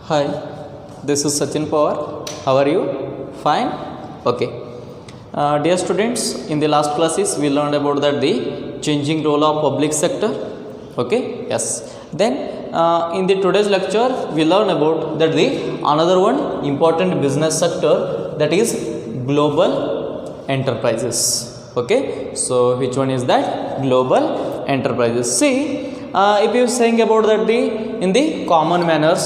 Hi, this is Sachin Pawar. How are you? Fine? Okay. Dear students, in the last classes we learned about that the changing role of public sector. Okay? Yes. Then in the today's lecture we learn about that the another one important business sector, that is global enterprises. Okay? So which one is that? Global enterprises. See, if you saying about that the in the common manners,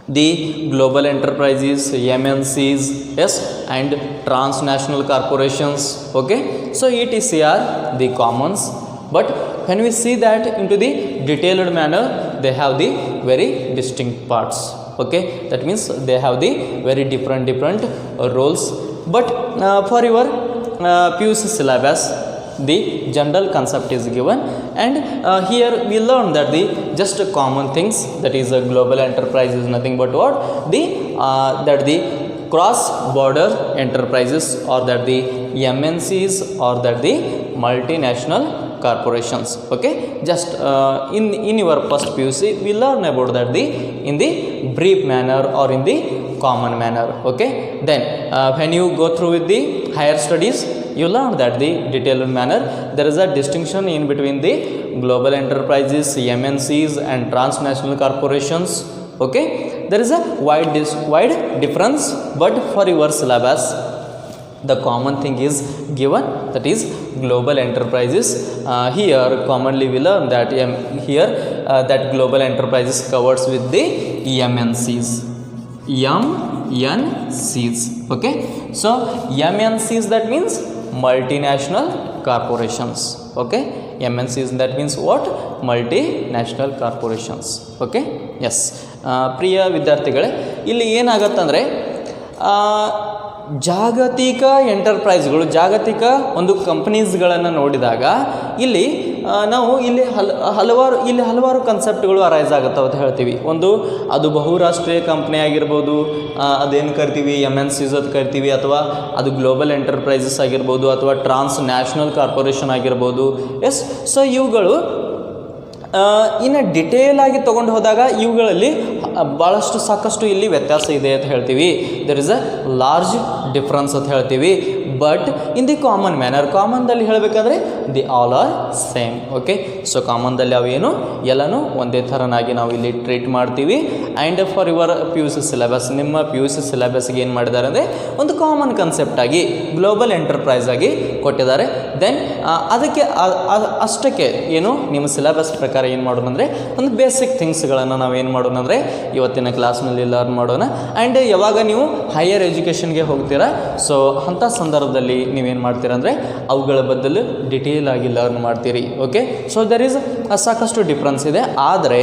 the global enterprises, MNCs, yes, and transnational corporations. Okay, so ETC are the commons, but when we see that into the detailed manner, they have the very distinct parts. Okay, that means they have the very different roles. But for your PUC syllabus, the general concept is given, and here we learn that the just common things, that is a global enterprise is nothing but what the that the cross border enterprises, or that the MNCs, or that the multinational corporations. Okay, just in your first PUC we learn about that the in the brief manner or in the common manner. Okay, then when you go through with the higher studies, you learn that the detailed manner there is a distinction in between the global enterprises, MNCs, and transnational corporations. Okay, there is a wide difference, but for your syllabus the common thing is given, that is global enterprises. Here commonly we learn that here that global enterprises covers with the MNCs. Okay, so MNCs, that means multinational corporations. Okay, MNCs, that means what? Multinational corporations. Okay, yes. ಪ್ರಿಯ ವಿದ್ಯಾರ್ಥಿಗಳೇ, ಇಲ್ಲಿ ಏನಾಗತ್ತಂದರೆ ಜಾಗತಿಕ ಎಂಟರ್ಪ್ರೈಸ್ಗಳು, ಜಾಗತಿಕ ಒಂದು ಕಂಪ್ನೀಸ್ಗಳನ್ನು ನೋಡಿದಾಗ ಇಲ್ಲಿ ನಾವು ಇಲ್ಲಿ ಹಲವಾರು ಕನ್ಸೆಪ್ಟ್ಗಳು ಅರೈಸ್ ಆಗುತ್ತೆ ಅಂತ ಹೇಳ್ತೀವಿ. ಒಂದು ಅದು ಬಹುರಾಷ್ಟ್ರೀಯ ಕಂಪ್ನಿ ಆಗಿರ್ಬೋದು, ಅದೇನು ಕರಿತೀವಿ MNCs ಅಂತ ಕರಿತೀವಿ, ಅಥವಾ ಅದು ಗ್ಲೋಬಲ್ ಎಂಟರ್ಪ್ರೈಸಸ್ ಆಗಿರ್ಬೋದು, ಅಥವಾ ಟ್ರಾನ್ಸ್ ನ್ಯಾಷನಲ್ ಕಾರ್ಪೊರೇಷನ್ ಆಗಿರ್ಬೋದು. ಎಸ್, ಸೊ ಇವುಗಳು ಇನ್ನು ಡಿಟೇಲ್ ಆಗಿ ತೊಗೊಂಡು ಹೋದಾಗ ಇವುಗಳಲ್ಲಿ ಭಾಳಷ್ಟು ಸಾಕಷ್ಟು ಇಲ್ಲಿ ವ್ಯತ್ಯಾಸ ಇದೆ ಅಂತ ಹೇಳ್ತೀವಿ. There is a large difference ಅಂತ ಹೇಳ್ತೀವಿ. But in the common manner, ಕಾಮನ್ದಲ್ಲಿ ಹೇಳಬೇಕಾದ್ರೆ the all are same. Okay, so ಕಾಮನ್ದಲ್ಲಿ ಅವೇನು ಎಲ್ಲನೂ ಒಂದೇ ಥರನಾಗಿ ನಾವು ಇಲ್ಲಿ ಟ್ರೀಟ್ ಮಾಡ್ತೀವಿ. And for your PUC syllabus, ನಿಮ್ಮ PUC ಸಿಲೆಬಸ್ಗೆ ಏನು ಮಾಡಿದ್ದಾರೆ ಅಂದರೆ ಒಂದು ಕಾಮನ್ ಕನ್ಸೆಪ್ಟ್ ಆಗಿ ಗ್ಲೋಬಲ್ ಎಂಟರ್ಪ್ರೈಸ್ ಆಗಿ ಕೊಟ್ಟಿದ್ದಾರೆ. ದೆನ್ ಅದಕ್ಕೆ ಅಷ್ಟಕ್ಕೆ ಏನು ನಿಮ್ಮ ಸಿಲೆಬಸ್ ಪ್ರಕಾರ ಏನು ಮಾಡೋಣ ಅಂದರೆ ಒಂದು ಬೇಸಿಕ್ ಥಿಂಗ್ಸ್ಗಳನ್ನು ನಾವು ಏನು ಮಾಡೋಣ ಅಂದರೆ ಇವತ್ತಿನ ಕ್ಲಾಸ್ನಲ್ಲಿ ಲರ್ನ್ ಮಾಡೋಣ. ಆ್ಯಂಡ್ ಯಾವಾಗ ನೀವು ಹೈಯರ್ ಎಜುಕೇಷನ್ಗೆ ಹೋಗ್ತೀರಾ, ಸೊ ಅಂಥ ಸಂದರ್ಭದಲ್ಲಿ ನೀವೇನು ಮಾಡ್ತೀರಾ ಅಂದರೆ ಅವುಗಳ ಬದಲು ಡಿಟೇಲ್ ಆಗಿ ಲರ್ನ್ ಮಾಡ್ತೀರಿ. ಓಕೆ, ಸೊ ದರ್ ಈಸ್ ಸಾಕಷ್ಟು ಡಿಫ್ರೆನ್ಸ್ ಇದೆ. ಆದರೆ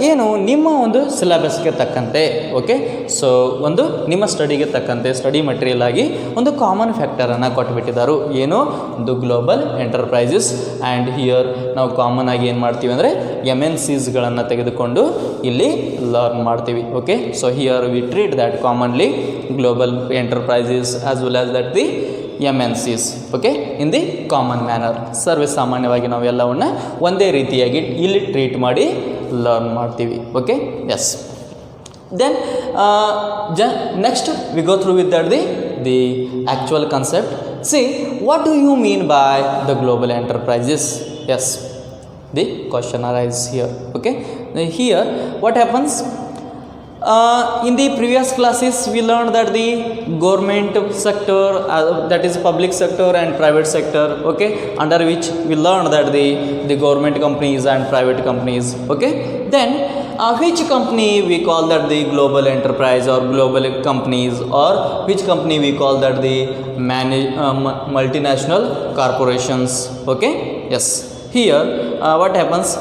ಏನು ನಿಮ್ಮ ಒಂದು ಸಿಲೆಬಸ್ಗೆ ತಕ್ಕಂತೆ, ಓಕೆ, ಸೊ ಒಂದು ನಿಮ್ಮ ಸ್ಟಡಿಗೆ ತಕ್ಕಂತೆ ಸ್ಟಡಿ ಮಟೀರಿಯಲ್ ಆಗಿ ಒಂದು ಕಾಮನ್ ಫ್ಯಾಕ್ಟರನ್ನು ಕೊಟ್ಬಿಟ್ಟಿದ್ದಾರೆ. ಏನು? ಒಂದು ಗ್ಲೋಬಲ್ ಎಂಟರ್ಪ್ರೈಸಸ್. ಆ್ಯಂಡ್ ಹಿಯರ್ ನಾವು ಕಾಮನ್ ಆಗಿ ಏನು ಮಾಡ್ತೀವಿ ಅಂದರೆ MNCsಗಳನ್ನು ತೆಗೆದುಕೊಂಡು ಇಲ್ಲಿ ಲರ್ನ್ ಮಾಡ್ತೀವಿ. Okay, so here we treat that commonly global enterprises as well as that the MNCs. Okay, in the common manner, ಸರ್ವೇ ಸಾಮಾನ್ಯವಾಗಿ ನಾವು ಎಲ್ಲವನ್ನು ಒಂದೇ ರೀತಿಯಾಗಿ ಇಲ್ಲಿ ಟ್ರೀಟ್ ಮಾಡಿ ಲರ್ನ್ ಮಾಡ್ತೀವಿ. Okay, yes. Then next we go through with that the actual concept. See, what do you mean by the global enterprises? Yes, the question arise here. Okay, here what happens? In the previous classes we learned that the government sector, that is public sector and private sector, okay, under which we learned that the government companies and private companies. Okay, then which company we call that the global enterprise or global companies, or which company we call that the multinational corporations. Okay, yes. Here what happens?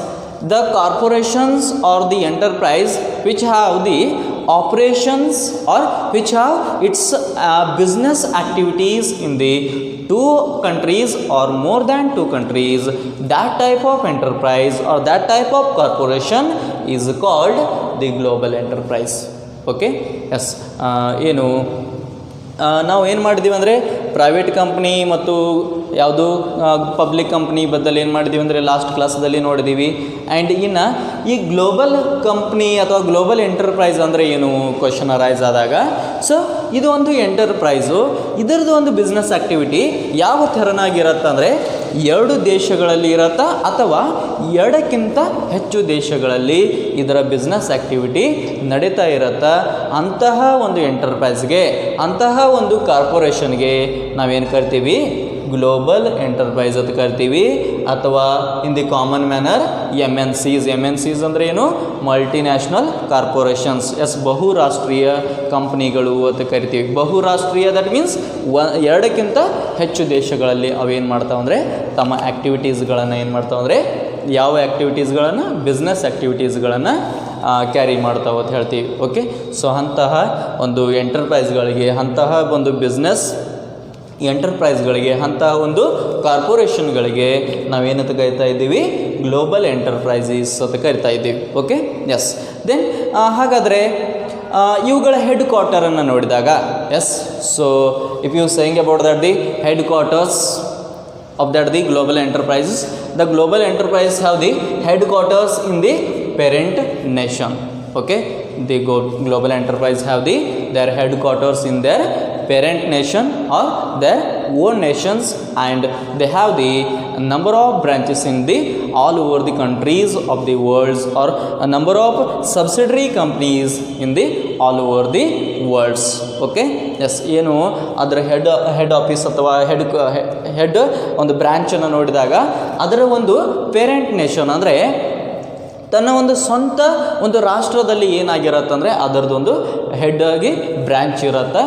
The corporations or the enterprise which have the operations or which have its business activities in the two countries or more than two countries, that type of enterprise or that type of corporation is called the global enterprise. Okay, yes. ಏನು ನಾವು ಏನು ಮಾಡಿದ್ದೀವಿ ಅಂದರೆ private company ಮತ್ತು ಯಾವುದು public company ಬದ್ದಲ್ಲಿ ಏನು ಮಾಡಿದ್ದೀವಿ ಅಂದರೆ ಲಾಸ್ಟ್ ಕ್ಲಾಸ್ದಲ್ಲಿ ನೋಡಿದ್ದೀವಿ. ಆ್ಯಂಡ್ ಇನ್ನು ಈ ಗ್ಲೋಬಲ್ ಕಂಪ್ನಿ ಅಥವಾ ಗ್ಲೋಬಲ್ ಎಂಟರ್ಪ್ರೈಸ್ ಅಂದರೆ ಏನು ಕ್ವಶನ್ ಅರೈಸ್ ಆದಾಗ, ಸೊ ಇದು ಒಂದು ಎಂಟರ್ಪ್ರೈಸು, ಇದರದ್ದು ಒಂದು ಬಿಸ್ನೆಸ್ ಆ್ಯಕ್ಟಿವಿಟಿ ಯಾವ ಥರನಾಗಿರತ್ತೆ ಅಂದರೆ 2 ದೇಶಗಳಲ್ಲಿ ಇರತ್ತಾ ಅಥವಾ 2ಕ್ಕಿಂತ ಹೆಚ್ಚು ದೇಶಗಳಲ್ಲಿ ಇದರ ಬಿಸ್ನೆಸ್ ಆ್ಯಕ್ಟಿವಿಟಿ ನಡೀತಾ ಇರತ್ತಾ. ಅಂತಹ ಒಂದು ಎಂಟರ್ಪ್ರೈಸ್ಗೆ, ಅಂತಹ ಒಂದು ಕಾರ್ಪೊರೇಷನ್ಗೆ ನಾವೇನು ಕರಿತೀವಿ, ಗ್ಲೋಬಲ್ ಎಂಟರ್ಪ್ರೈಸ್ ಅಂತ ಕರಿತೀವಿ. ಅಥವಾ ಇನ್ ದಿ ಕಾಮನ್ ಮ್ಯಾನರ್ MNCs ಅಂದರೆ ಏನು, ಮಲ್ಟಿನ್ಯಾಷನಲ್ ಕಾರ್ಪೊರೇಷನ್ಸ್. ಬಹುರಾಷ್ಟ್ರೀಯ ಕಂಪ್ನಿಗಳು ಅಂತ ಕರಿತೀವಿ. ಬಹುರಾಷ್ಟ್ರೀಯ ದಟ್ ಮೀನ್ಸ್ 2ಕ್ಕಿಂತ ಹೆಚ್ಚು ದೇಶಗಳಲ್ಲಿ ಅವೇನು ಮಾಡ್ತಾವೆ ಅಂದರೆ ತಮ್ಮ ಆ್ಯಕ್ಟಿವಿಟೀಸ್ಗಳನ್ನು ಏನು ಮಾಡ್ತಾವೆ ಅಂದರೆ ಯಾವ ಆ್ಯಕ್ಟಿವಿಟೀಸ್ಗಳನ್ನು, ಬಿಸ್ನೆಸ್ ಆ್ಯಕ್ಟಿವಿಟೀಸ್ಗಳನ್ನು ಕ್ಯಾರಿ ಮಾಡ್ತಾವೆ ಅಂತ ಹೇಳ್ತೀವಿ. ಓಕೆ, ಸೊ ಅಂತಹ ಒಂದು ಎಂಟರ್ಪ್ರೈಸ್ಗಳಿಗೆ, ಅಂತಹ ಒಂದು ಬಿಸ್ನೆಸ್ ಎಂಟರ್ಪ್ರೈಸ್ಗಳಿಗೆ, ಅಂತಹ ಒಂದು ಕಾರ್ಪೊರೇಷನ್ಗಳಿಗೆ ನಾವೇನಂತ ಕರಿತಾ ಇದ್ದೀವಿ, ಗ್ಲೋಬಲ್ ಎಂಟರ್ಪ್ರೈಸಸ್ ಅಂತ ಕರಿತಾ ಇದ್ದೀವಿ. Okay, yes. ದೆನ್ ಹಾಗಾದರೆ ಇವುಗಳ ಹೆಡ್ ಕ್ವಾರ್ಟರನ್ನು ನೋಡಿದಾಗ, so if you saying about that the headquarters of that the global enterprises, the global enterprises have the headquarters in the parent nation. Okay, the global enterprise have their headquarters in their parent nation or their own nations, and they have the number of branches in the all over the countries of the world, or a number of subsidiary companies in the all over the worlds. Okay, yes. ಏನು ಅದರ head office ಅಥವಾ head ಒಂದು ಬ್ರ್ಯಾಂಚನ್ನು ನೋಡಿದಾಗ ಅದರ ಒಂದು parent nation ಅಂದರೆ ತನ್ನ ಒಂದು ಸ್ವಂತ ಒಂದು ರಾಷ್ಟ್ರದಲ್ಲಿ ಏನಾಗಿರತ್ತಂದರೆ ಅದರದೊಂದು ಹೆಡ್ ಆಗಿ ಬ್ರ್ಯಾಂಚ್ ಇರುತ್ತೆ.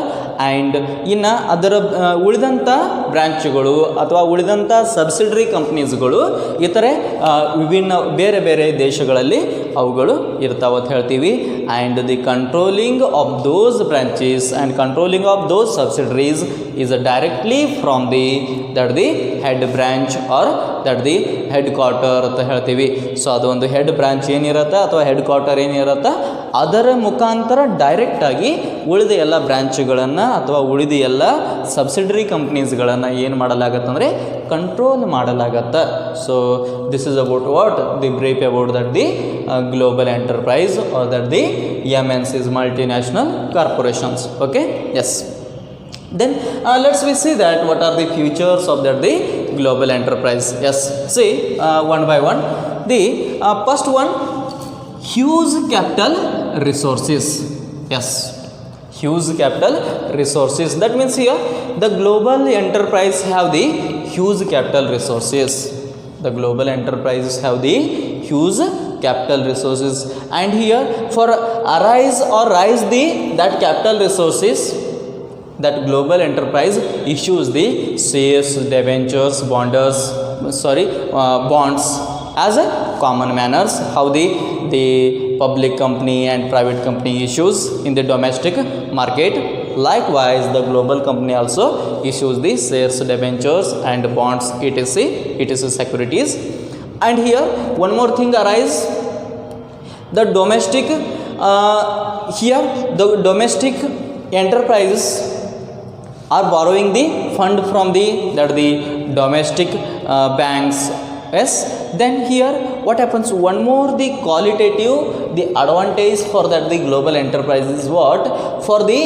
ಆ್ಯಂಡ್ ಇನ್ನು ಅದರ ಉಳಿದಂಥ ಬ್ರ್ಯಾಂಚ್ಗಳು ಅಥವಾ ಉಳಿದಂಥ ಸಬ್ಸಿಡರಿ ಕಂಪ್ನೀಸ್ಗಳು ಇತರೆ ವಿಭಿನ್ನ ಬೇರೆ ಬೇರೆ ದೇಶಗಳಲ್ಲಿ ಅವುಗಳು ಇರ್ತಾವೆ ಅಂತ ಹೇಳ್ತೀವಿ. And the controlling of those branches and controlling of those subsidiaries is directly from the head branch or the head quarter ಅಂತ ಹೇಳ್ತೀವಿ. ಸೊ ಅದೊಂದು ಹೆಡ್ ಬ್ರಾಂಚ್ ಏನಿರುತ್ತೆ ಅಥವಾ ಹೆಡ್ ಕ್ವಾರ್ಟರ್ ಏನಿರುತ್ತೆ ಅದರ ಮುಖಾಂತರ ಡೈರೆಕ್ಟಾಗಿ ಉಳಿದ ಎಲ್ಲ ಬ್ರ್ಯಾಂಚ್ಗಳನ್ನು ಅಥವಾ ಉಳಿದ ಎಲ್ಲ ಸಬ್ಸಿಡರಿ ಕಂಪ್ನೀಸ್ಗಳನ್ನು ಏನು ಮಾಡಲಾಗತ್ತೆ ಅಂದರೆ ಕಂಟ್ರೋಲ್ ಮಾಡಲಾಗತ್ತೆ. So this is about what the brief about that the global enterprise or that the MNCs, multinational corporations. Okay, yes. Then let's we see that what are the features of that the global enterprise. Yes, see one by one. The first one, huge capital resources. Yes, huge capital resources. That means here the global enterprise have the huge capital resources. The global enterprises have the huge capital resources, and here for rise that capital resources, that global enterprise issues the shares, debentures, bonds as a common manners, how the public company and private company issues in the domestic market. Likewise, the global company also issues the shares, debentures and bonds, etc. securities. And here one more thing arise, the domestic enterprises are borrowing the fund from the domestic banks. Yes, then here what happens, one more the qualitative, the advantage for that the global enterprise is what, for the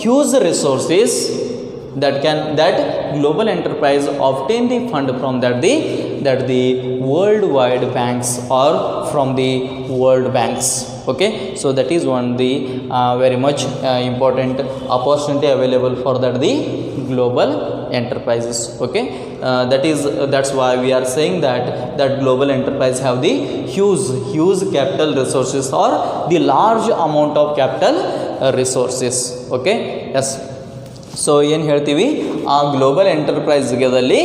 huge resources that global enterprise obtain the fund from that the worldwide banks or from the world banks. Okay, so that is one the very much important opportunity available for that the global enterprises. Okay, that's why we are saying that global enterprise have the huge capital resources or the large amount of capital resources. Okay, yes. So ಏನು ಹೇಳ್ತೀವಿ, ಆ global ಎಂಟರ್ಪ್ರೈಸ್ಗೆದಲ್ಲಿ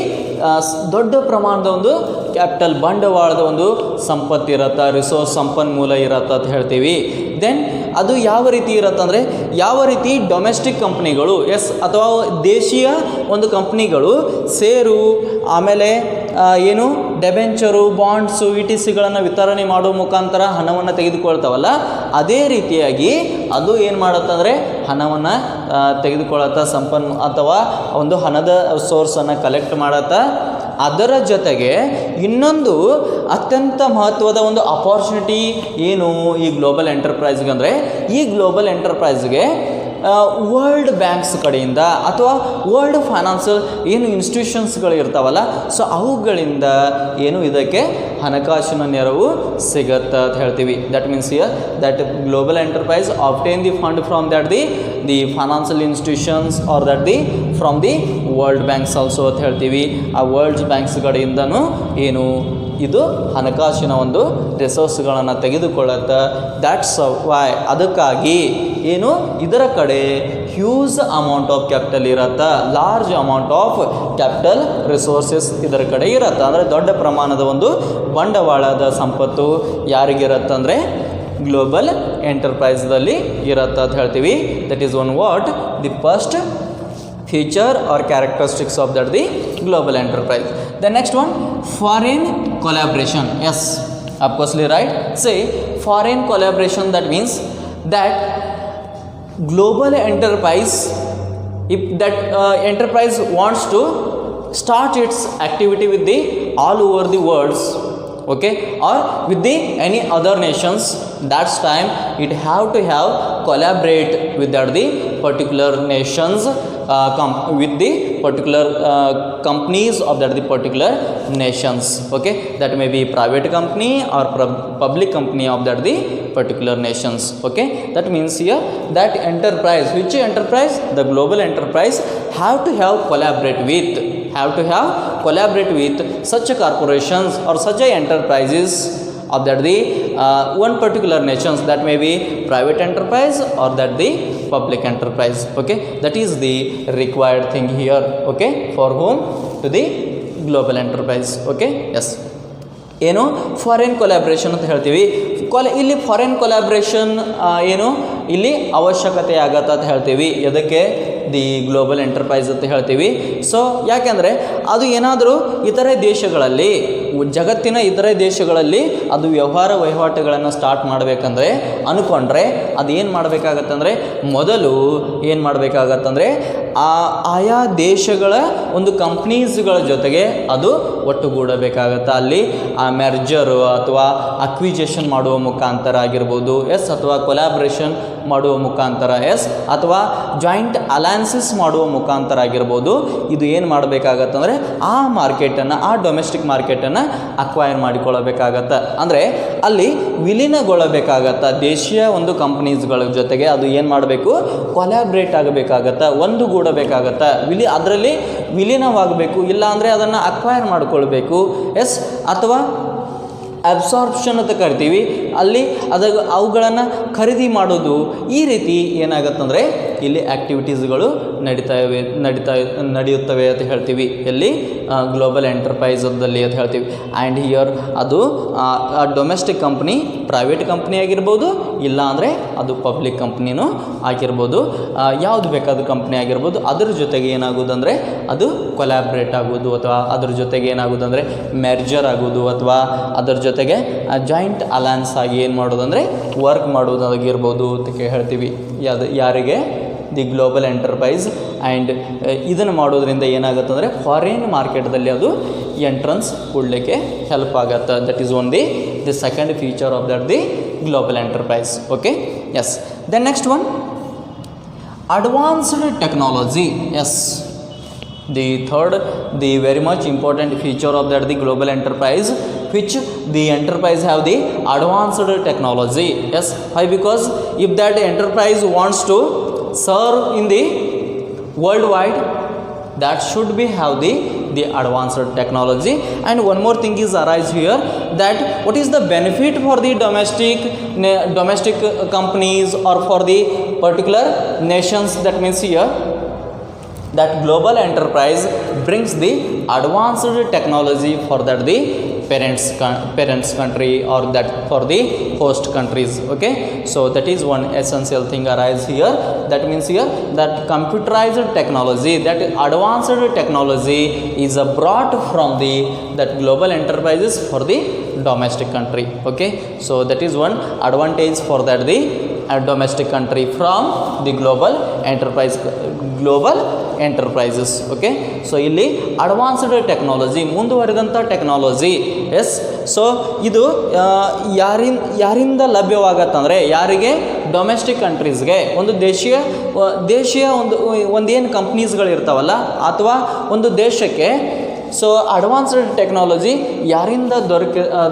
ದೊಡ್ಡ ಪ್ರಮಾಣದ ಒಂದು capital ಬಂಡವಾಳದ ಒಂದು ಸಂಪತ್ತು ಇರತ್ತೆ, ಸಂಪನ್ಮೂಲ ಇರತ್ತೆ ಅಂತ ಹೇಳ್ತೀವಿ. ದೆನ್ ಅದು ಯಾವ ರೀತಿ ಇರತ್ತೆ ಅಂದರೆ, ಯಾವ ರೀತಿ ಡೊಮೆಸ್ಟಿಕ್ ಕಂಪ್ನಿಗಳು ಅಥವಾ ದೇಶೀಯ ಒಂದು ಕಂಪ್ನಿಗಳು ಷೇರು ಆಮೇಲೆ ಏನು ಡೆಬೆಂಚರು, ಬಾಂಡ್ಸು, ETCಗಳನ್ನು ವಿತರಣೆ ಮಾಡೋ ಮುಖಾಂತರ ಹಣವನ್ನು ತೆಗೆದುಕೊಳ್ತಾವಲ್ಲ, ಅದೇ ರೀತಿಯಾಗಿ ಅದು ಏನು ಮಾಡುತ್ತಂದರೆ ಹಣವನ್ನು ತೆಗೆದುಕೊಳ್ಳತ್ತ ಅಥವಾ ಒಂದು ಹಣದ ಸೋರ್ಸನ್ನು ಕಲೆಕ್ಟ್ ಮಾಡತ್ತ. ಅದರ ಜೊತೆಗೆ ಇನ್ನೊಂದು ಅತ್ಯಂತ ಮಹತ್ವದ ಒಂದು ಅಪಾರ್ಚುನಿಟಿ ಏನು ಈ ಗ್ಲೋಬಲ್ ಎಂಟರ್ಪ್ರೈಸ್ಗೆ ಅಂದರೆ, ಈ ಗ್ಲೋಬಲ್ ಎಂಟರ್ಪ್ರೈಸ್ಗೆ ವರ್ಲ್ಡ್ ಬ್ಯಾಂಕ್ಸ್ ಕಡೆಯಿಂದ ಅಥವಾ ವರ್ಲ್ಡ್ ಫೈನಾನ್ಷಿಯಲ್ ಏನು ಇನ್ಸ್ಟಿಟ್ಯೂಷನ್ಸ್ಗಳು ಇರ್ತಾವಲ್ಲ, ಸೊ ಅವುಗಳಿಂದ ಏನು ಇದಕ್ಕೆ ಹಣಕಾಸಿನ ನೆರವು ಸಿಗತ್ತೆ ಅಂತ ಹೇಳ್ತೀವಿ. That means here that global enterprise obtain the fund from that the financial institutions or that from the world banks also ಅಂತ ಹೇಳ್ತೀವಿ. ಆ ವರ್ಲ್ಡ್ ಬ್ಯಾಂಕ್ಸ್ ಕಡೆಯಿಂದನೂ ಏನು ಇದು ಹಣಕಾಸಿನ ಒಂದು ರಿಸೋರ್ಸ್ಗಳನ್ನು ತೆಗೆದುಕೊಳ್ಳುತ್ತೆ. ದ್ಯಾಟ್ಸ್ ವೈ ಅದಕ್ಕಾಗಿ ಏನು ಇದರ ಕಡೆ ಹ್ಯೂಜ್ ಅಮೌಂಟ್ ಆಫ್ ಕ್ಯಾಪಿಟಲ್ ಇರತ್ತೆ, large amount of capital resources ಇದರ ಕಡೆ ಇರತ್ತೆ. ಅಂದರೆ ದೊಡ್ಡ ಪ್ರಮಾಣದ ಒಂದು ಬಂಡವಾಳದ ಸಂಪತ್ತು ಯಾರಿಗಿರತ್ತೆ ಅಂದರೆ ಗ್ಲೋಬಲ್ ಎಂಟರ್ಪ್ರೈಸ್ದಲ್ಲಿ ಇರತ್ತೆ ಅಂತ ಹೇಳ್ತೀವಿ. That is one what the first feature or characteristics of that the global enterprise. The next one, foreign collaboration. Yes, of course right. Say foreign collaboration, that means that global enterprise, if that enterprise wants to start its activity with the all over the world, okay, or with the any other nations, that's time it have to have collaborate with that the particular nations, with the particular companies of that the particular nations. Okay, that may be private company or public company of that the particular nations. Okay, that means here that enterprise, which enterprise, the global enterprise have to have collaborate with such a corporations or such a enterprises of that the one particular nations, that may be private enterprise or that the public enterprise. Okay, that is the required thing here. Okay, for whom? To the global enterprise. Okay, yes. ಏನು foreign collaboration ಅಂತ ಹೇಳ್ತೀವಿ. ಇಲ್ಲಿ foreign collaboration ಏನು ಇಲ್ಲಿ ಅವಶ್ಯಕತೆ ಆಗತ್ತೆ ಅಂತ ಹೇಳ್ತೀವಿ. ಎದಕ್ಕೆ? ದಿ ಗ್ಲೋಬಲ್ ಎಂಟರ್ಪ್ರೈಸ್ ಅಂತ ಹೇಳ್ತೀವಿ. ಸೊ ಯಾಕೆಂದರೆ ಅದು ಏನಾದರೂ ಇತರೆ ದೇಶಗಳಲ್ಲಿ, ಜಗತ್ತಿನ ಇತರೆ ದೇಶಗಳಲ್ಲಿ ಅದು ವಹಿವಾಟುಗಳನ್ನು ಸ್ಟಾರ್ಟ್ ಮಾಡಬೇಕಂದ್ರೆ ಅಂದ್ಕೊಂಡ್ರೆ ಅದು ಏನು ಮಾಡಬೇಕಾಗತ್ತಂದರೆ, ಮೊದಲು ಏನು ಮಾಡಬೇಕಾಗತ್ತಂದರೆ ಆಯಾ ದೇಶಗಳ ಒಂದು ಕಂಪ್ನೀಸ್ಗಳ ಜೊತೆಗೆ ಅದು ಒಟ್ಟುಗೂಡಬೇಕಾಗತ್ತೆ. ಅಲ್ಲಿ ಆ ಮೆರ್ಜರು ಅಥವಾ ಅಕ್ವಿಜೇಷನ್ ಮಾಡುವ ಮುಖಾಂತರ ಆಗಿರ್ಬೋದು, ಎಸ್, ಅಥವಾ ಕೊಲಾಬ್ರೇಷನ್ ಮಾಡುವ ಮುಖಾಂತರ, ಎಸ್, ಅಥವಾ ಜಾಯಿಂಟ್ ಅಲಯನ್ಸಸ್ ಮಾಡುವ ಮುಖಾಂತರ ಆಗಿರ್ಬೋದು. ಇದು ಏನು ಮಾಡಬೇಕಾಗತ್ತಂದರೆ ಆ ಮಾರ್ಕೆಟನ್ನು, ಆ ಡೊಮೆಸ್ಟಿಕ್ ಮಾರ್ಕೆಟನ್ನು ಅಕ್ವೈರ್ ಮಾಡಿಕೊಳ್ಳಬೇಕಾಗತ್ತೆ. ಅಂದರೆ ಅಲ್ಲಿ ವಿಲೀನಗೊಳ್ಳಬೇಕಾಗತ್ತೆ. ದೇಶೀಯ ಒಂದು ಕಂಪ್ನೀಸ್ಗಳ ಜೊತೆಗೆ ಅದು ಏನು ಮಾಡಬೇಕು? ಕೊಲಾಬ್ರೇಟ್ ಆಗಬೇಕಾಗತ್ತೆ, ಒಂದುಗೂಡಬೇಕಾಗತ್ತೆ, ಅದರಲ್ಲಿ ವಿಲೀನವಾಗಬೇಕು. ಇಲ್ಲ ಅಂದರೆ ಅದನ್ನು ಅಕ್ವೈರ್ ಮಾಡಿಕೊಳ್ಬೇಕು, ಎಸ್, ಅಥವಾ ಅಬ್ಸಾರ್ಪ್ಷನ್ ಅಂತ ಕರಿತೀವಿ. ಅಲ್ಲಿ ಅವುಗಳನ್ನು ಖರೀದಿ ಮಾಡೋದು, ಈ ರೀತಿ ಏನಾಗತ್ತಂದರೆ ಇಲ್ಲಿ ಆ್ಯಕ್ಟಿವಿಟೀಸ್ಗಳು ನಡೆಯುತ್ತವೆ ಅಂತ ಹೇಳ್ತೀವಿ. ಎಲ್ಲಿ? ಗ್ಲೋಬಲ್ ಎಂಟರ್ಪ್ರೈಸಲ್ಲಿ ಅಂತ ಹೇಳ್ತೀವಿ. ಆ್ಯಂಡ್ ಹಿಯರ್ ಅದು ಡೊಮೆಸ್ಟಿಕ್ ಕಂಪ್ನಿ, ಪ್ರೈವೇಟ್ ಕಂಪ್ನಿ ಆಗಿರ್ಬೋದು, ಇಲ್ಲ ಅಂದರೆ ಅದು ಪಬ್ಲಿಕ್ ಕಂಪ್ನಿನೂ ಆಗಿರ್ಬೋದು, ಯಾವುದು ಬೇಕಾದ ಕಂಪ್ನಿ ಆಗಿರ್ಬೋದು. ಅದ್ರ ಜೊತೆಗೆ ಏನಾಗೋದಂದರೆ ಅದು ಕೊಲಾಬ್ರೇಟ್ ಆಗೋದು, ಅಥವಾ ಅದ್ರ ಜೊತೆಗೆ ಏನಾಗೋದಂದರೆ ಮೆರ್ಜರ್ ಆಗೋದು, ಅಥವಾ ಅದರ ಜೊತೆಗೆ ಜಾಯಿಂಟ್ ಅಲಯನ್ಸ್ ಆಗಿ ಏನು ಮಾಡೋದಂದರೆ ವರ್ಕ್ ಮಾಡೋದಾಗಿರ್ಬೋದು ಅಂತ ಹೇಳ್ತೀವಿ. ಯಾರಿಗೆ? The global enterprise. ಆ್ಯಂಡ್ ಇದನ್ನು ಮಾಡೋದ್ರಿಂದ ಏನಾಗುತ್ತಂದರೆ ಫಾರಿನ್ ಮಾರ್ಕೆಟ್ದಲ್ಲಿ ಅದು ಎಂಟ್ರೆನ್ಸ್ ಕೊಡಲಿಕ್ಕೆ ಹೆಲ್ಪ್ ಆಗುತ್ತೆ. That is one the second feature of that the global enterprise. Okay, yes. Then next one, advanced technology. Yes, the third, the very much important feature of that the global enterprise, which the enterprise have the advanced technology. Yes, why? Because if that enterprise wants to serve in the worldwide, that should be have the advanced technology. And one more thing is arise here, that what is the benefit for the domestic companies or for the particular nations. That means here that global enterprise brings the advanced technology for that the parents country or that for the host countries. Okay, so that is one essential thing arise here. That means here that computerized technology, that advanced technology is brought from that global enterprises for the domestic country. Okay, so that is one advantage for that the domestic country from the global global enterprises. Okay, so ಇಲ್ಲಿ advanced technology, ಮುಂದುವರಿದಂಥ technology. Yes, so ಇದು ಯಾರಿಂದ ಲಭ್ಯವಾಗತ್ತಂದರೆ ಯಾರಿಗೆ? Domestic ಕಂಟ್ರೀಸ್ಗೆ, ಒಂದು ದೇಶೀಯ ಒಂದೇನು ಕಂಪ್ನೀಸ್ಗಳು ಇರ್ತಾವಲ್ಲ ಅಥವಾ ಒಂದು ದೇಶಕ್ಕೆ. ಸೊ ಅಡ್ವಾನ್ಸ್ಡ್ ಟೆಕ್ನಾಲಜಿ ಯಾರಿಂದ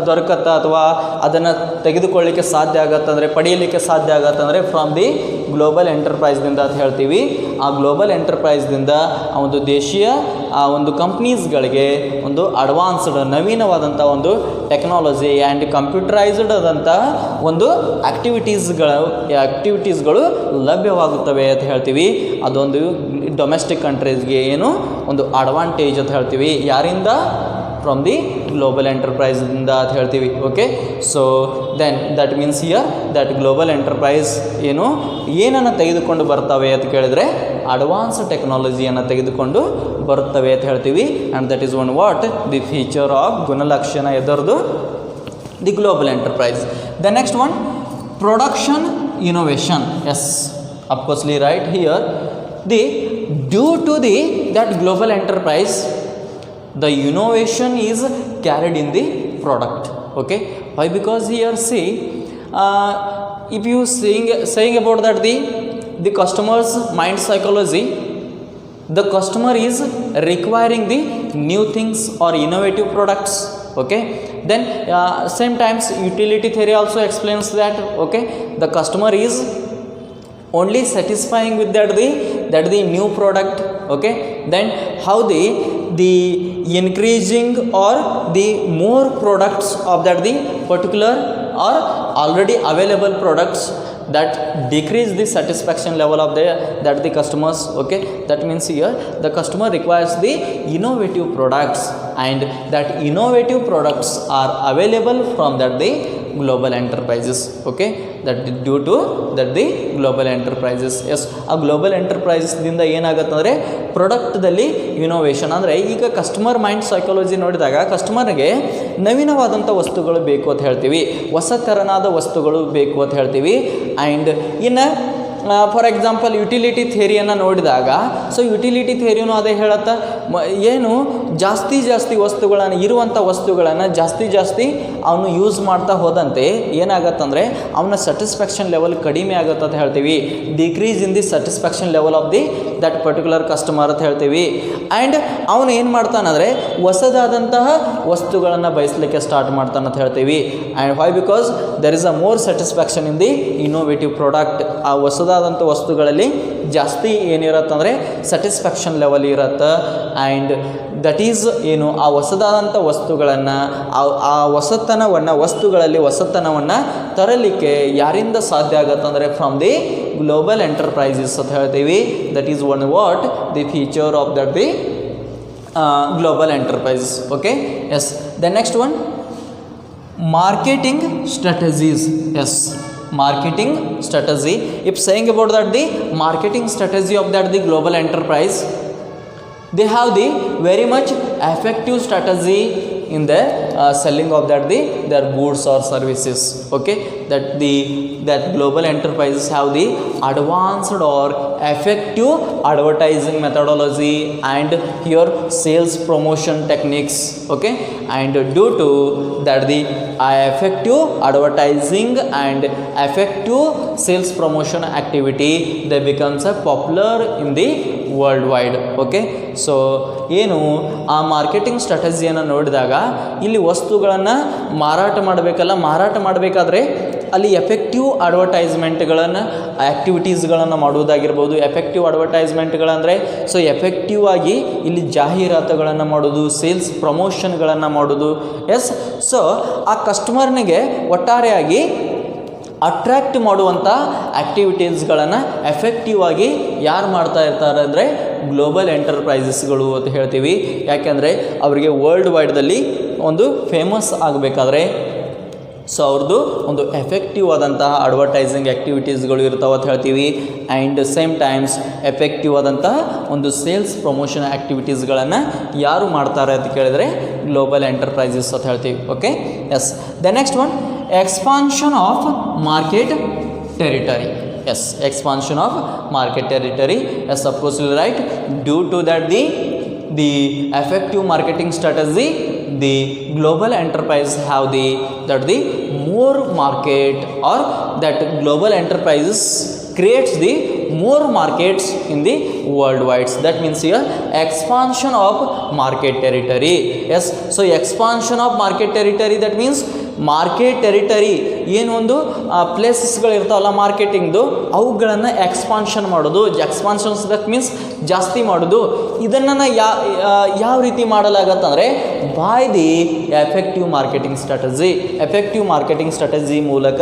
ದೊರಕತ್ತ ಅಥವಾ ಅದನ್ನು ತೆಗೆದುಕೊಳ್ಳಿಕ್ಕೆ ಸಾಧ್ಯ ಆಗತ್ತಂದರೆ, ಪಡೆಯಲಿಕ್ಕೆ ಸಾಧ್ಯ ಆಗತ್ತಂದರೆ ಫ್ರಮ್ ದಿ ಗ್ಲೋಬಲ್ ಎಂಟರ್ಪ್ರೈಸ್ದಿಂದ ಅಂತ ಹೇಳ್ತೀವಿ. ಆ ಗ್ಲೋಬಲ್ ಎಂಟರ್ಪ್ರೈಸ್ದಿಂದ ಆ ಒಂದು ದೇಶೀಯ ಆ ಒಂದು ಕಂಪ್ನೀಸ್ಗಳಿಗೆ ಒಂದು ಅಡ್ವಾನ್ಸ್ಡ್ ನವೀನವಾದಂಥ ಒಂದು ಟೆಕ್ನಾಲಜಿ ಆ್ಯಂಡ್ ಕಂಪ್ಯೂಟರೈಸ್ಡ್ ಆದಂಥ ಒಂದು ಆ್ಯಕ್ಟಿವಿಟೀಸ್ಗಳು ಲಭ್ಯವಾಗುತ್ತವೆ ಅಂತ ಹೇಳ್ತೀವಿ. ಅದೊಂದು ಡೊಮೆಸ್ಟಿಕ್ ಕಂಟ್ರೀಸ್ಗೆ ಏನು ಒಂದು ಅಡ್ವಾಂಟೇಜ್ ಅಂತ ಹೇಳ್ತೀವಿ. ಯಾರಿಂದ? ಫ್ರಮ್ ದಿ ಗ್ಲೋಬಲ್ ಎಂಟರ್ಪ್ರೈಸ್ದಿಂದ ಅಂತ ಹೇಳ್ತೀವಿ. Okay, so then that means here that global enterprise ಏನನ್ನು ತೆಗೆದುಕೊಂಡು ಬರ್ತವೆ ಅಂತ ಕೇಳಿದರೆ ಅಡ್ವಾನ್ಸ್ ಟೆಕ್ನಾಲಜಿಯನ್ನು ತೆಗೆದುಕೊಂಡು ಬರುತ್ತವೆ ಅಂತ ಹೇಳ್ತೀವಿ. And that is one what the feature of ಗುಣಲಕ್ಷಣ ಎದರದು the global enterprise. The next one production innovation. Yes, of coursely right here due to that global enterprise, the innovation is carried in the product. Okay, why? Because here see, if you saying about that the customer's mind psychology, the customer is requiring the new things or innovative products. Okay, then same times utility theory also explains that. Okay, the customer is only satisfying with that the new product. Okay, then how the increasing or the more products of that the particular or already available products that decrease the satisfaction level of the customers. Okay, that means here the customer requires the innovative products, and that innovative products are available from that the global enterprises. Okay, that due to that the global enterprises. Yes, ಆ global ಎಂಟರ್ಪ್ರೈಸಸ್ದಿಂದ ಏನಾಗುತ್ತಂದರೆ ಪ್ರಾಡಕ್ಟ್ದಲ್ಲಿ innovation. ಅಂದರೆ ಈಗ customer mind psychology ನೋಡಿದಾಗ ಕಸ್ಟಮರ್ಗೆ ನವೀನವಾದಂಥ ವಸ್ತುಗಳು ಬೇಕು ಅಂತ ಹೇಳ್ತೀವಿ, ಹೊಸ ಥರನಾದ ವಸ್ತುಗಳು ಬೇಕು ಅಂತ ಹೇಳ್ತೀವಿ. ಆ್ಯಂಡ್ ಇನ್ನು ಫಾರ್ ಎಕ್ಸಾಂಪಲ್ ಯುಟಿಲಿಟಿ ಥಿಯರಿಯನ್ನು ನೋಡಿದಾಗ, ಸೊ ಯುಟಿಲಿಟಿ ಥಿಯರಿನೂ ಅದೇ ಹೇಳುತ್ತಾ ಏನು ಜಾಸ್ತಿ ವಸ್ತುಗಳನ್ನು ಇರುವಂಥ ವಸ್ತುಗಳನ್ನು ಜಾಸ್ತಿ ಅವನು ಯೂಸ್ ಮಾಡ್ತಾ ಹೋದಂತೆ ಏನಾಗತ್ತಂದರೆ ಅವನ ಸ್ಯಾಟಿಸ್ಫ್ಯಾಕ್ಷನ್ ಲೆವೆಲ್ ಕಡಿಮೆ ಆಗುತ್ತೆ ಅಂತ ಹೇಳ್ತೀವಿ. Decrease in the satisfaction level of that particular customer ಅಂತ ಹೇಳ್ತೀವಿ. ಆ್ಯಂಡ್ ಅವನು ಏನು ಮಾಡ್ತಾನಂದರೆ ಹೊಸದಾದಂತಹ ವಸ್ತುಗಳನ್ನು ಬಯಸಲಿಕ್ಕೆ ಸ್ಟಾರ್ಟ್ ಮಾಡ್ತಾನೆ ಅಂತ ಹೇಳ್ತೀವಿ. And why? Because there is a more satisfaction in the innovative product. ಆ ಹೊಸದಾದಂಥ ವಸ್ತುಗಳಲ್ಲಿ ಜಾಸ್ತಿ ಏನಿರತ್ತಂದರೆ ಸ್ಯಾಟಿಸ್ಫ್ಯಾಕ್ಷನ್ ಲೆವೆಲ್ ಇರುತ್ತೆ. ಆ್ಯಂಡ್ ದಟ್ ಈಸ್ ಆ ಹೊಸದಾದಂಥ ವಸ್ತುಗಳನ್ನು ಆ ವಸ್ತುಗಳಲ್ಲಿ ಹೊಸತನವನ್ನು ತರಲಿಕ್ಕೆ ಯಾರಿಂದ ಸಾಧ್ಯ ಆಗತ್ತಂದರೆ ಫ್ರಮ್ ದಿ ಗ್ಲೋಬಲ್ ಎಂಟರ್ಪ್ರೈಸಸ್ ಅಂತ ಹೇಳ್ತೀವಿ. That is one what the feature of that the global enterprises. Okay, yes. The next one marketing strategies. Yes, marketing strategy. If saying about that the marketing strategy of that the global enterprise, they have the very much effective strategy in the selling of that their goods or services. Okay, that global enterprises have the advanced or effective advertising methodology and your sales promotion techniques. Okay, and due to that the effective advertising and effective sales promotion activity, they becomes a popular in the worldwide. Okay, so ಆ marketing ಸ್ಟ್ರಾಟಜಿಯನ್ನು ನೋಡಿದಾಗ ಇಲ್ಲಿ ವಸ್ತುಗಳನ್ನು ಮಾರಾಟ ಮಾಡಬೇಕಾದ್ರೆ ಅಲ್ಲಿ effective ಅಡ್ವರ್ಟೈಸ್ಮೆಂಟ್ಗಳನ್ನು ಆ್ಯಕ್ಟಿವಿಟೀಸ್ಗಳನ್ನು ಮಾಡುವುದಾಗಿರ್ಬೋದು. Effective ಅಡ್ವರ್ಟೈಸ್ಮೆಂಟ್ಗಳಂದರೆ so effective ಆಗಿ ಇಲ್ಲಿ ಜಾಹೀರಾತುಗಳನ್ನು ಮಾಡೋದು, ಸೇಲ್ಸ್ ಪ್ರಮೋಷನ್ಗಳನ್ನು ಮಾಡೋದು. ಎಸ್, ಸೊ ಆ ಕಸ್ಟಮರ್ನಿಗೆ ಒಟ್ಟಾರೆಯಾಗಿ ಅಟ್ರ್ಯಾಕ್ಟ್ ಮಾಡುವಂಥ ಆ್ಯಕ್ಟಿವಿಟೀಸ್ಗಳನ್ನು ಎಫೆಕ್ಟಿವ್ ಆಗಿ ಯಾರು ಮಾಡ್ತಾ ಇರ್ತಾರೆ ಅಂದರೆ ಗ್ಲೋಬಲ್ ಎಂಟರ್ಪ್ರೈಸಸ್ಗಳು ಅಂತ ಹೇಳ್ತೀವಿ. ಯಾಕೆಂದರೆ ಅವರಿಗೆ ವರ್ಲ್ಡ್ ವೈಡ್ದಲ್ಲಿ ಒಂದು ಫೇಮಸ್ ಆಗಬೇಕಾದ್ರೆ ಸೊ ಅವ್ರದ್ದು ಒಂದು ಎಫೆಕ್ಟಿವ್ ಆದಂತಹ ಅಡ್ವರ್ಟೈಸಿಂಗ್ ಆ್ಯಕ್ಟಿವಿಟೀಸ್ಗಳು ಇರ್ತಾವೆ ಅಂತ ಹೇಳ್ತೀವಿ. ಆ್ಯಂಡ್ ಸೇಮ್ ಟೈಮ್ಸ್ ಎಫೆಕ್ಟಿವ್ ಆದಂತಹ ಒಂದು ಸೇಲ್ಸ್ ಪ್ರಮೋಷನ್ ಆ್ಯಕ್ಟಿವಿಟೀಸ್ಗಳನ್ನು ಯಾರು ಮಾಡ್ತಾರೆ ಅಂತ ಕೇಳಿದರೆ ಗ್ಲೋಬಲ್ ಎಂಟರ್ಪ್ರೈಸಸ್ ಅಂತ ಹೇಳ್ತೀವಿ. Okay, yes. The next one expansion of market territory. Yes, expansion of market territory. Yes, of course you are right. Due to that the effective marketing strategy, the global enterprise have the more market, or that global enterprises creates the more markets in the worldwide. That means here expansion of market territory. Yes, so expansion of market territory, that means market territory ಏನೊಂದು ಪ್ಲೇಸಸ್ಗಳು ಇರ್ತಾವಲ್ಲ ಮಾರ್ಕೆಟಿಂಗ್ದು, ಅವುಗಳನ್ನು expansion ಮಾಡೋದು. ಎಕ್ಸ್ಪಾನ್ಷನ್ಸ್ that means ಜಾಸ್ತಿ ಮಾಡೋದು. ಇದನ್ನು ಯಾವ ರೀತಿ ಮಾಡಲಾಗತ್ತಂದರೆ by the effective marketing strategy. Effective marketing strategy ಮೂಲಕ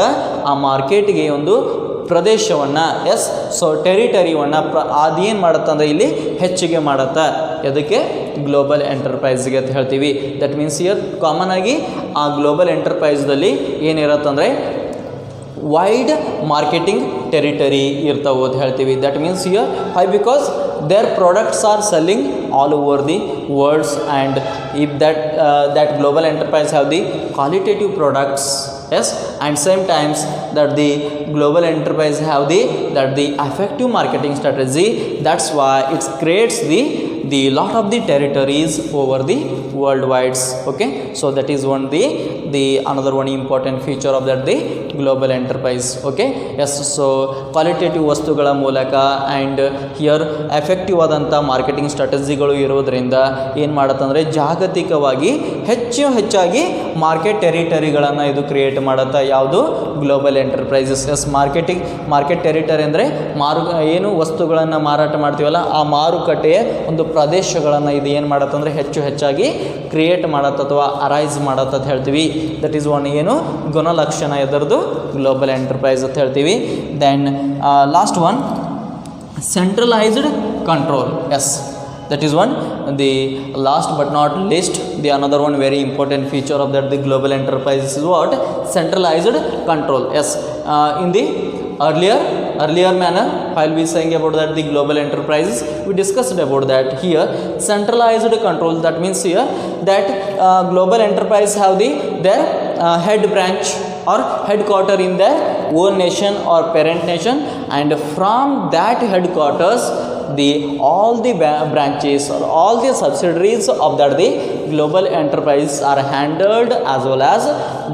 ಆ ಮಾರ್ಕೆಟ್ಗೆ ಒಂದು ಪ್ರದೇಶವನ್ನು, ಎಸ್, ಸೊ ಟೆರಿಟರಿವನ್ನು ಅದೇನು ಮಾಡುತ್ತಂದರೆ ಇಲ್ಲಿ ಹೆಚ್ಚಿಗೆ ಮಾಡುತ್ತಾ. ಅದಕ್ಕೆ ಗ್ಲೋಬಲ್ ಎಂಟರ್ಪ್ರೈಸ್ಗೆ ಅಂತ ಹೇಳ್ತೀವಿ. ದಟ್ ಮೀನ್ಸ್ ಇಯರ್ ಕಾಮನ್ ಆಗಿ ಆ ಗ್ಲೋಬಲ್ ಎಂಟರ್ಪ್ರೈಸ್ದಲ್ಲಿ ಏನಿರುತ್ತಂದರೆ ವೈಡ್ ಮಾರ್ಕೆಟಿಂಗ್ ಟೆರಿಟರಿ ಇರ್ತಾವೆ ಅಂತ ಹೇಳ್ತೀವಿ. That means here why because their products are selling all over the world, and if that global enterprise have the qualitative products, yes, and same times that the global enterprise have the effective marketing strategy, that's why it creates the lot of the territories over the worldwide. Okay, so that is one the another one important feature of that the global enterprise. Okay, yes, so qualitative ವಸ್ತುಗಳ ಮೂಲಕ and here effective ಆದಂಥ marketing ಸ್ಟ್ರಾಟಜಿಗಳು ಇರೋದರಿಂದ ಏನು ಮಾಡುತ್ತಂದರೆ ಜಾಗತಿಕವಾಗಿ ಹೆಚ್ಚಾಗಿ market ಟೆರಿಟರಿಗಳನ್ನು ಇದು create ಮಾಡುತ್ತಾ. ಯಾವುದು global enterprises. Yes, market territory ಅಂದರೆ ಏನು ವಸ್ತುಗಳನ್ನು ಮಾರಾಟ ಮಾಡ್ತೀವಲ್ಲ ಆ ಮಾರುಕಟ್ಟೆಯ ಒಂದು ಪ್ರದೇಶಗಳನ್ನು ಇದು ಏನು ಮಾಡುತ್ತಂದರೆ ಹೆಚ್ಚಾಗಿ ಕ್ರಿಯೇಟ್ ಮಾಡತ್ತ ಅಥವಾ ಅರೈಸ್ ಮಾಡತ್ತ ಅಂತ ಹೇಳ್ತೀವಿ. ದಟ್ ಈಸ್ ಒನ್ ಏನು ಗುಣಲಕ್ಷಣ ಇದರದು ಗ್ಲೋಬಲ್ ಎಂಟರ್ಪ್ರೈಸ್ ಅಂತ ಹೇಳ್ತೀವಿ. Then last one centralized control. Yes, that is one. The last but not least, the another one very important feature of that the global enterprise is what? Centralized control. Yes, in the earlier manner while we saying about that the global enterprises, we discussed about that. Here centralized control, that means here that global enterprise have their head branch or headquarter in their own nation or parent nation, and from that headquarters all the branches or all the subsidiaries of that the global enterprise are handled as well as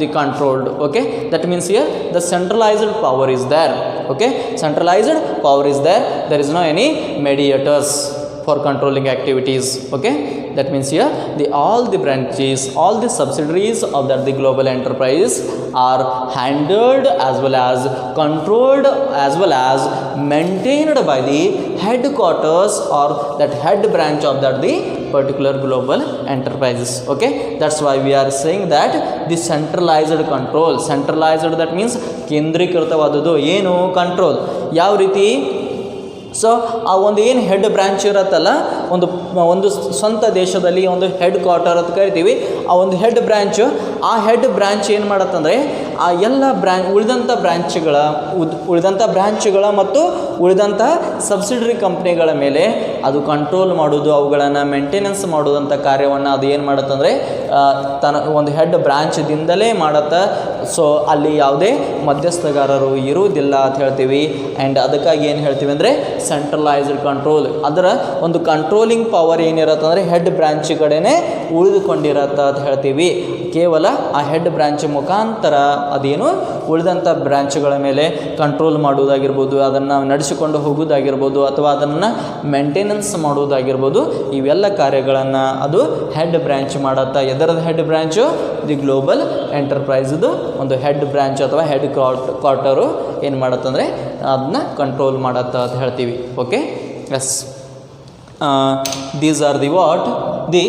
the controlled. Okay, that means here the centralized power is there. Okay, centralized power is there. There is no any mediators for controlling activities. Okay, that means here all the branches, all the subsidiaries of that the global enterprise are handled as well as controlled as well as maintained by the headquarters or that head branch of that the particular global enterprises. Okay, that's why we are saying that the centralized control. Centralized, that means ಕೇಂದ್ರೀಕೃತವಾದದ್ದು. ಏನು control ಯಾವ ರೀತಿ? So ಆ ಒಂದು ಏನು head branch ಇರುತ್ತಲ್ಲ, ಒಂದು ಸ್ವಂತ ದೇಶದಲ್ಲಿ ಒಂದು ಹೆಡ್ ಕ್ವಾರ್ಟರ್ ಅಂತ ಕರಿತೀವಿ. ಆ ಒಂದು ಹೆಡ್ ಬ್ರ್ಯಾಂಚ್ ಏನು ಮಾಡುತ್ತಂದರೆ ಆ ಎಲ್ಲ ಉಳಿದಂಥ ಬ್ರ್ಯಾಂಚ್ಗಳ ಮತ್ತು ಉಳಿದಂಥ ಸಬ್ಸಿಡರಿ ಕಂಪ್ನಿಗಳ ಮೇಲೆ ಅದು ಕಂಟ್ರೋಲ್ ಮಾಡೋದು, ಅವುಗಳನ್ನು ಮೇಂಟೆನೆನ್ಸ್ ಮಾಡೋದಂಥ ಕಾರ್ಯವನ್ನು ಅದು ಏನು ಮಾಡುತ್ತಂದರೆ ತನ್ನ ಒಂದು ಹೆಡ್ ಬ್ರ್ಯಾಂಚ್ದಿಂದಲೇ ಮಾಡುತ್ತಾ. ಸೊ ಅಲ್ಲಿ ಯಾವುದೇ ಮಧ್ಯಸ್ಥಗಾರರು ಇರುವುದಿಲ್ಲ ಅಂತ ಹೇಳ್ತೀವಿ. ಆ್ಯಂಡ್ ಅದಕ್ಕಾಗಿ ಏನು ಹೇಳ್ತೀವಿ ಅಂದರೆ ಸೆಂಟ್ರಲೈಸ್ಡ್ ಕಂಟ್ರೋಲ್. ಅದರ ಒಂದು ಕಂಟ್ರೋಲಿಂಗ್ ಪವರ್ ಏನಿರತ್ತೆ ಅಂದರೆ ಹೆಡ್ ಬ್ರ್ಯಾಂಚ್ ಕಡೆನೇ ಉಳಿದುಕೊಂಡಿರತ್ತೆ ಅಂತ ಹೇಳ್ತೀವಿ. ಕೇವಲ ಆ ಹೆಡ್ ಬ್ರ್ಯಾಂಚ್ ಮುಖಾಂತರ ಅದೇನು ಉಳಿದಂಥ ಬ್ರ್ಯಾಂಚ್ಗಳ ಮೇಲೆ ಕಂಟ್ರೋಲ್ ಮಾಡುವುದಾಗಿರ್ಬೋದು, ಅದನ್ನು ನಡೆಸಿಕೊಂಡು ಹೋಗೋದಾಗಿರ್ಬೋದು, ಅಥವಾ ಅದನ್ನು ಮೇಂಟೆನೆನ್ಸ್ ಮಾಡುವುದಾಗಿರ್ಬೋದು, ಇವೆಲ್ಲ ಕಾರ್ಯಗಳನ್ನು ಅದು ಹೆಡ್ ಬ್ರ್ಯಾಂಚ್ ಮಾಡುತ್ತಾ. ಎದರದ ಹೆಡ್ ಬ್ರ್ಯಾಂಚು? ದಿ ಗ್ಲೋಬಲ್ ಎಂಟರ್ಪ್ರೈಸ್ದು ಒಂದು ಹೆಡ್ ಬ್ರ್ಯಾಂಚ್ ಅಥವಾ ಹೆಡ್ ಕ್ವಾರ್ಟರು ಏನು ಮಾಡುತ್ತಂದರೆ ಅದನ್ನ ಕಂಟ್ರೋಲ್ ಮಾಡುತ್ತಾ ಅಂತ ಹೇಳ್ತೀವಿ. Okay, yes, these are the what the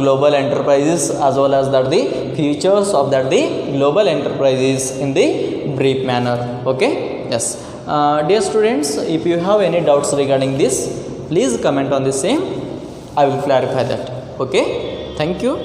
global enterprises as well as that the features of that the global enterprises in the brief manner. Okay, yes, dear students, if you have any doubts regarding this, please comment on the same. I will clarify that. Okay, thank you.